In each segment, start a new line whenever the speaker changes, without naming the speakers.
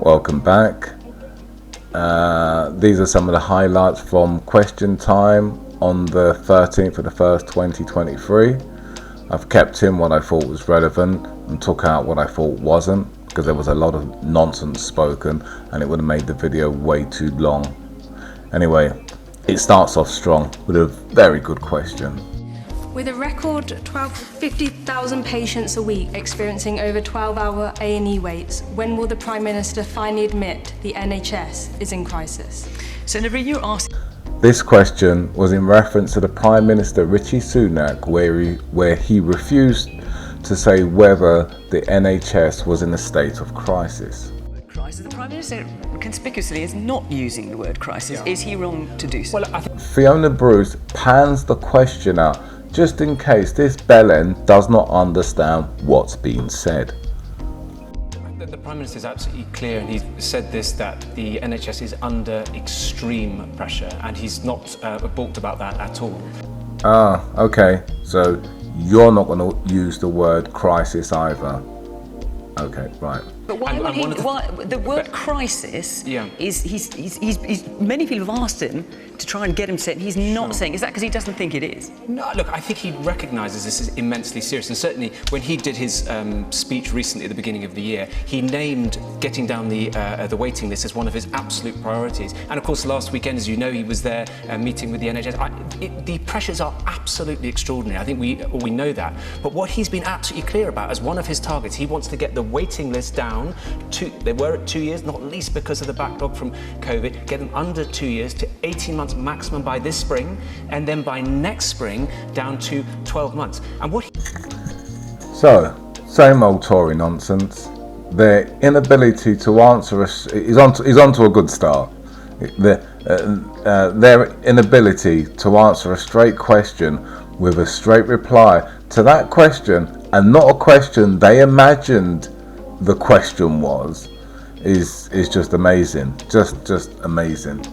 welcome back. These are some of the highlights from question time on the 13th of the 1st, 2023. I've kept in what I thought was relevant and took out what I thought wasn't, because there was a lot of nonsense spoken and it would have made the video way too long. Anyway, it starts off strong with a very good question.
With a record 50,000 patients a week experiencing over 12-hour A&E waits, when will the Prime Minister finally admit the NHS is in crisis?
Senator, you're asking...
This question was in reference to the Prime Minister Rishi Sunak, where he refused to say whether the NHS was in a state of crisis.
The Prime Minister conspicuously is not using the word crisis. Yeah. Is he wrong to do so?
Well, Fiona Bruce pans the question out just in case this bellend does not understand what's being said.
The Prime Minister is absolutely clear, and he's said this, that the NHS is under extreme pressure, and he's not balked about that at all.
Okay, so you're not going to use the word crisis either. Okay, right.
But why the word crisis is many people have asked him to try and get him to say it. He's not saying. Is that because he doesn't think it is?
No, look, I think he recognises this is immensely serious, and certainly when he did his speech recently at the beginning of the year, he named getting down the waiting list as one of his absolute priorities. And of course, last weekend, as you know, he was there meeting with the NHS. The pressures are absolutely extraordinary. I think we know that. But what he's been absolutely clear about as one of his targets, he wants to get the waiting list down. They were at 2 years, not least because of the backlog from COVID, get them under 2 years to 18 months maximum by this spring, and then by next spring down to 12 months. And what
So, same old Tory nonsense. Their inability to answer us is onto a good start. Their inability to answer a straight question with a straight reply to that question, and not a question they imagined the question was, is just amazing. Just amazing.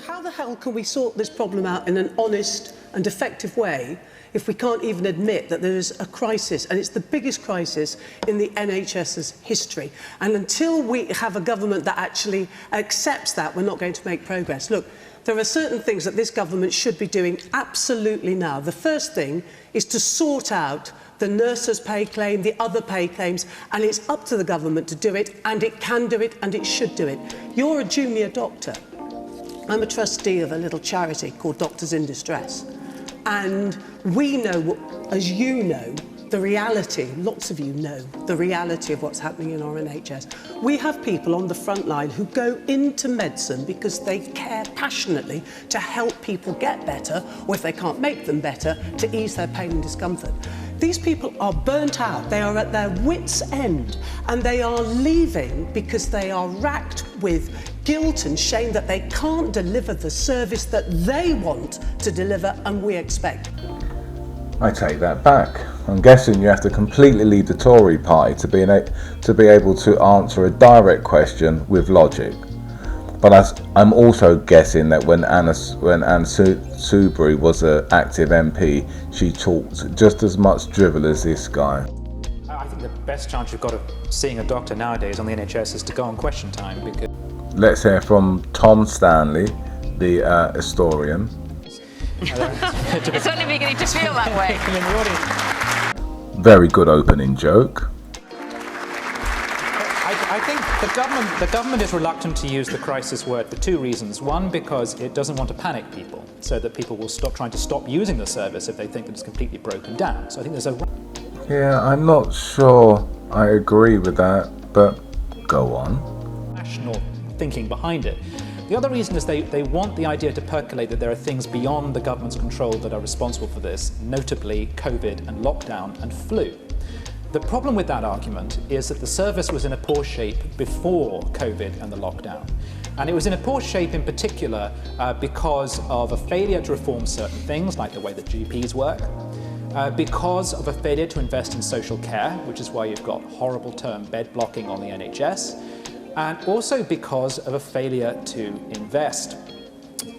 How the hell can we sort this problem out in an honest and effective way if we can't even admit that there is a crisis, and it's the biggest crisis in the NHS's history? And until we have a government that actually accepts that, we're not going to make progress. Look, there are certain things that this government should be doing absolutely now. The first thing is to sort out the nurses' pay claim, the other pay claims, and it's up to the government to do it, and it can do it, and it should do it. You're a junior doctor. I'm a trustee of a little charity called Doctors in Distress. And we know, as you know, the reality, lots of you know, the reality of what's happening in our NHS. We have people on the front line who go into medicine because they care passionately to help people get better, or if they can't make them better, to ease their pain and discomfort. These people are burnt out, they are at their wits' end, and they are leaving because they are racked with guilt and shame that they can't deliver the service that they want to deliver and we expect.
I take that back. I'm guessing you have to completely leave the Tory party to be able to answer a direct question with logic. But I'm also guessing that when Anne Soubry was an active MP, she talked just as much drivel as this guy.
I think the best chance you've got of seeing a doctor nowadays on the NHS is to go on Question Time. Because
let's hear from Tom Stanley, the historian.
It's only beginning to feel that way.
Very good opening joke.
I think the government is reluctant to use the crisis word for two reasons. One, because it doesn't want to panic people, so that people will stop trying to stop using the service if they think that it's completely broken down. So I think there's a...
Yeah, I'm not sure I agree with that, but go on.
National thinking behind it. The other reason is they want the idea to percolate that there are things beyond the government's control that are responsible for this, notably COVID and lockdown and flu. The problem with that argument is that the service was in a poor shape before COVID and the lockdown. And it was in a poor shape in particular because of a failure to reform certain things, like the way that GPs work, because of a failure to invest in social care, which is why you've got horrible term bed blocking on the NHS, and also because of a failure to invest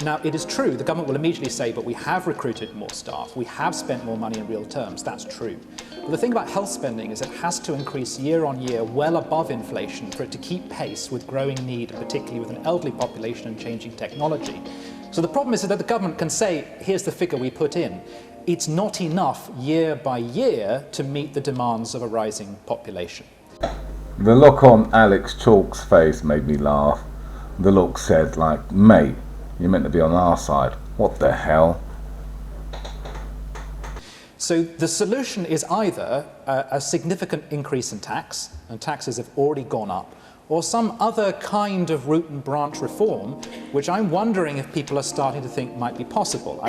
Now, it is true, the government will immediately say, but we have recruited more staff, we have spent more money in real terms. That's true. But the thing about health spending is it has to increase year on year well above inflation for it to keep pace with growing need, particularly with an elderly population and changing technology. So the problem is that the government can say, here's the figure we put in. It's not enough year by year to meet the demands of a rising population.
The look on Alex Chalk's face made me laugh. The look said, like, mate, you're meant to be on our side. What the hell?
So the solution is either a significant increase in tax, and taxes have already gone up, or some other kind of root and branch reform, which I'm wondering if people are starting to think might be possible.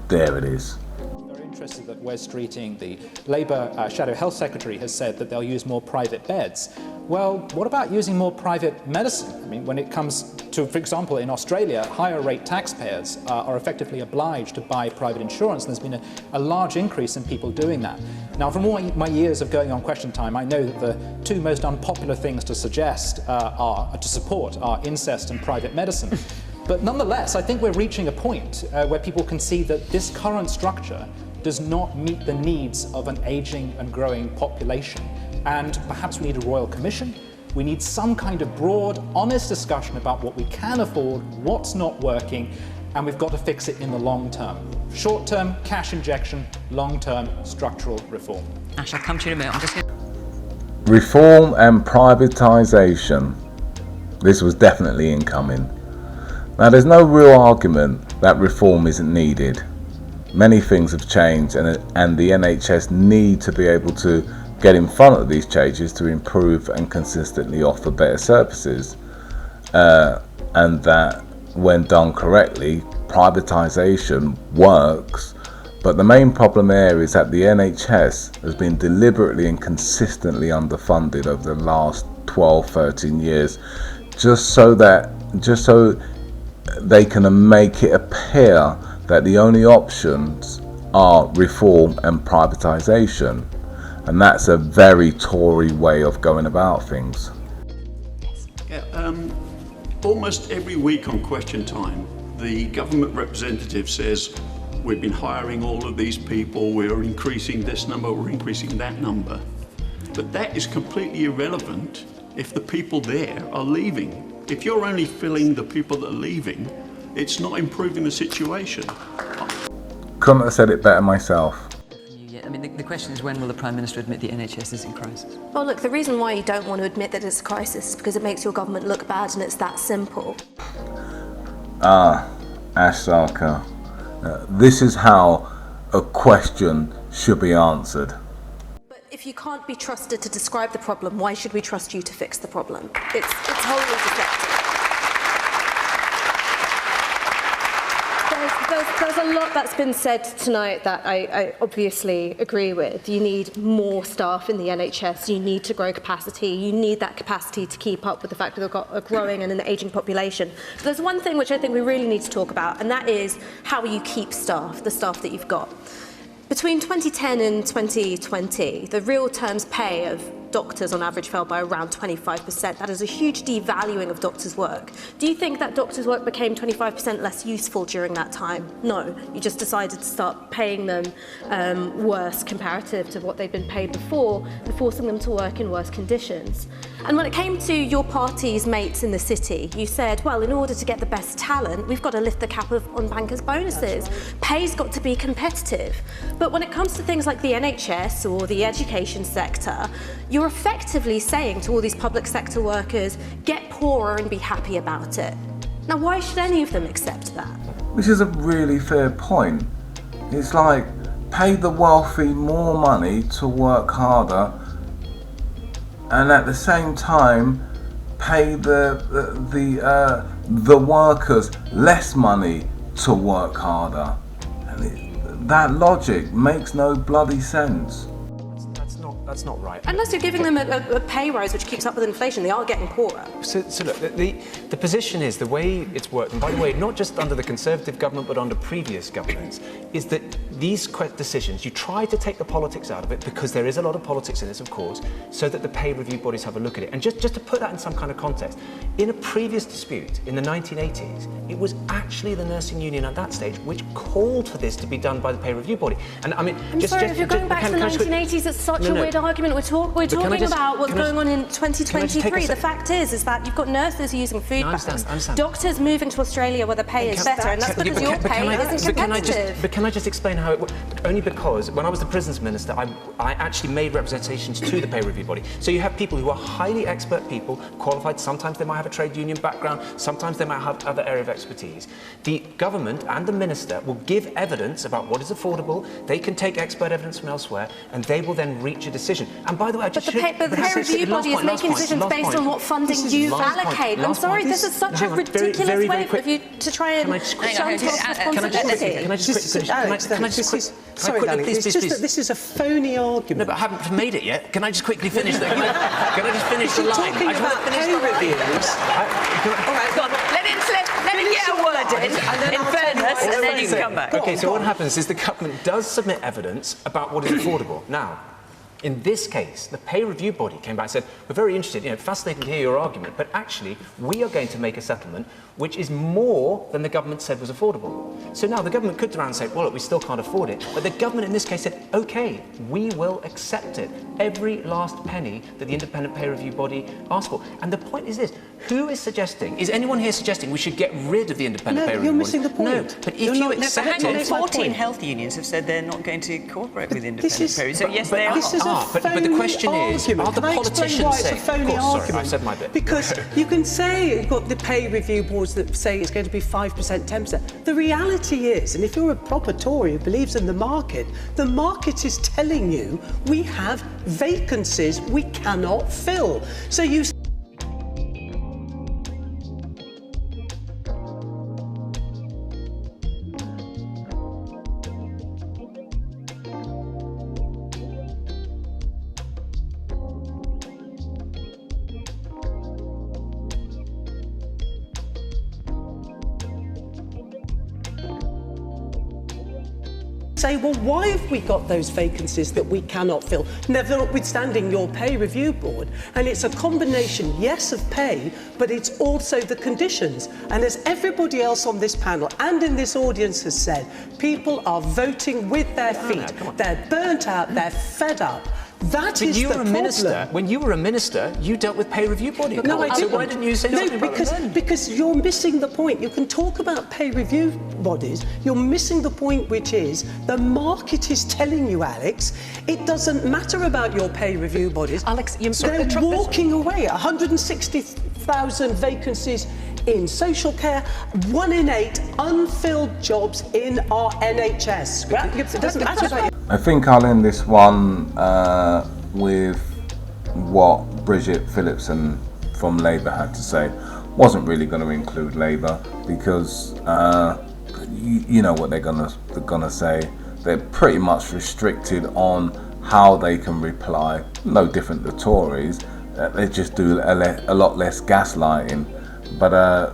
There it is.
Very interested that Wes Streeting, the Labour Shadow Health Secretary, has said that they'll use more private beds. Well, what about using more private medicine? I mean, when it comes to, for example, in Australia, higher rate taxpayers are effectively obliged to buy private insurance, and there's been a large increase in people doing that. Now, from all my years of going on Question Time, I know that the two most unpopular things to support are incest and private medicine. But nonetheless, I think we're reaching a point where people can see that this current structure does not meet the needs of an aging and growing population. And perhaps we need a royal commission. We need some kind of broad, honest discussion about what we can afford, what's not working, and we've got to fix it in the long term. Short term, cash injection; long term, structural reform.
Ash, I'll come to you in a minute.
Reform and privatisation. This was definitely incoming. Now, there's no real argument that reform isn't needed. Many things have changed, and the NHS need to be able to get in front of these changes to improve and consistently offer better services. And that, when done correctly, privatisation works. But the main problem there is that the NHS has been deliberately and consistently underfunded over the last 12-13 years, just so they can make it appear that the only options are reform and privatisation. And that's a very Tory way of going about things.
Yeah, almost every week on Question Time, the government representative says, we've been hiring all of these people, we're increasing this number, we're increasing that number. But that is completely irrelevant if the people there are leaving. If you're only filling the people that are leaving, it's not improving the situation.
Couldn't have said it better myself.
I mean, the question is, when will the Prime Minister admit the NHS is in crisis?
Well, look, the reason why you don't want to admit that it's a crisis is because it makes your government look bad, and it's that simple.
Ash Sarkar, this is how a question should be answered.
But if you can't be trusted to describe the problem, why should we trust you to fix the problem? It's wholly defective. There's a lot that's been said tonight that I obviously agree with. You need more staff in the NHS, you need to grow capacity, you need that capacity to keep up with the fact that we've got a growing and an ageing population. But there's one thing which I think we really need to talk about, and that is how you keep staff, the staff that you've got. Between 2010 and 2020, the real terms pay of doctors on average fell by around 25%. That is a huge devaluing of doctors' work. Do you think that doctors' work became 25% less useful during that time? No, you just decided to start paying them worse comparative to what they'd been paid before, and forcing them to work in worse conditions. And when it came to your party's mates in the city, you said, well, in order to get the best talent, we've got to lift the cap on bankers' bonuses. Pay's got to be competitive. But when it comes to things like the NHS or the education sector, you're effectively saying to all these public sector workers, get poorer and be happy about it. Now, why should any of them accept that?
Which is a really fair point. It's like, pay the wealthy more money to work harder, and at the same time, pay the workers less money to work harder. And that logic makes no bloody sense.
That's not right.
Unless you're giving them a pay rise which keeps up with inflation, they are getting poorer.
So look, the position is, the way it's worked, and by the way, not just under the Conservative government, but under previous governments, is that these decisions, you try to take the politics out of it, because there is a lot of politics in this, of course, so that the pay review bodies have a look at it. And just to put that in some kind of context, in a previous dispute in the 1980s, it was actually the nursing union at that stage which called for this to be done by the pay review body. And I mean,
if you're going back to the 1980s, it's such a weird argument. We're talking about what's going on in 2023. The fact is that you've got nurses using food banks, doctors moving to Australia where the pay is better, and that's because your pay isn't competitive.
But can I just explain how it works? Only because when I was the prisons minister, I actually made representations to the pay review body. So you have people who are highly expert people, qualified. Sometimes they might have a trade union background, sometimes they might have other area of expertise. The government and the minister will give evidence about what is affordable. They can take expert evidence from elsewhere, and they will then reach a decision. And by the way,
the pay review body is making decisions based on what funding you allocate. I'm sorry, this is such a ridiculous way for you to try and shunt off responsibility.
Can I just quickly finish?
Sorry, Alex, it's just that this is a phony argument.
No, but I haven't made it yet. Can I just quickly finish that? Can I just finish the line?
Talking about pay reviews.
All right, go on. Let him get a word in fairness, and then you can come back.
Okay, so what happens is the government does submit evidence about what is affordable. Now, in this case, the pay review body came back and said, we're very interested, fascinating to hear your argument, but actually, we are going to make a settlement which is more than the government said was affordable. So now the government could turn around and say, well, look, we still can't afford it. But the government in this case said, okay, we will accept it. Every last penny that the independent pay review body asked for. And the point is this, who is suggesting, is anyone here suggesting we should get rid of the independent pay review body?
No, you're missing the point.
No, but if you accept it...
14 health unions have said they're not going to cooperate with independent pay review. So yes, they are.
This is a phony
but the question
argument.
is, are the politicians
why it's a phony argument?
Sorry, I've said my bit.
Because you can say you've got the pay review boards that say it's going to be 5%, 10%. The reality is, and if you're a proper Tory who believes in the market is telling you we have vacancies we cannot fill. So you say, well, why have we got those vacancies that we cannot fill, notwithstanding your pay review board? And it's a combination, yes, of pay, but it's also the conditions. And as everybody else on this panel and in this audience has said, people are voting with their feet. They're burnt out, they're fed up. That is the problem.
When you were a minister, you dealt with pay review body.
No, I didn't.
So why didn't you say something about it then?
Because you're missing the point. You can talk about pay review bodies. You're missing the point, which is the market is telling you, Alex, it doesn't matter about your pay review bodies.
Alex,
they're walking away. 160,000 vacancies in social care, 1 in 8 unfilled jobs in our NHS. It doesn't matter about you.
I think I'll end this one with what Bridget Phillipson from Labour had to say. Wasn't really going to include Labour because you know what they're gonna say. They're pretty much restricted on how they can reply. No different to Tories. They just do a lot less gaslighting. But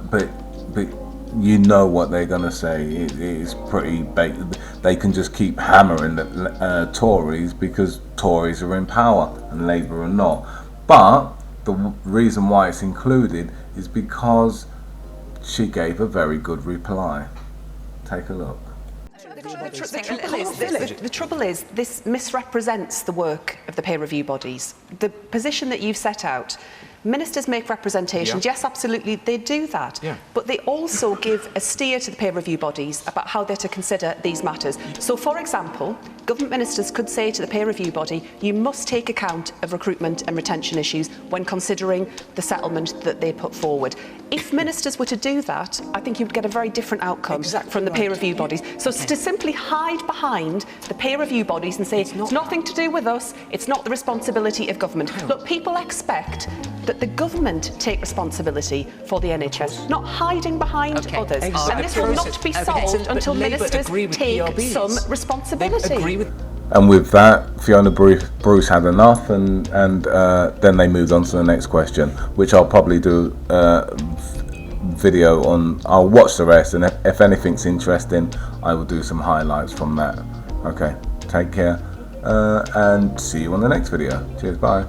you know what they're going to say. It is pretty baked. They can just keep hammering the Tories because Tories are in power and Labour are not. But the reason why it's included is because she gave a very good reply. Take a look.
The trouble is, this misrepresents the work of the peer review bodies. The position that you've set out, ministers make representations, yes, absolutely, they do that. But they also give a steer to the peer review bodies about how they're to consider these matters. So, for example, government ministers could say to the peer review body, you must take account of recruitment and retention issues when considering the settlement that they put forward. If ministers were to do that, I think you'd get a very different outcome from the peer review bodies. So to simply hide behind the peer review bodies and say it's nothing to do with us, it's not the responsibility of government. Look, people expect that the government take responsibility for the NHS, not hiding behind others. And this will not be solved until ministers take some responsibility.
And with that, Fiona Bruce had enough, and then they moved on to the next question, which I'll probably do video on. I'll watch the rest, and if anything's interesting, I will do some highlights from that Okay, take care, and see you on the next video. Cheers, bye.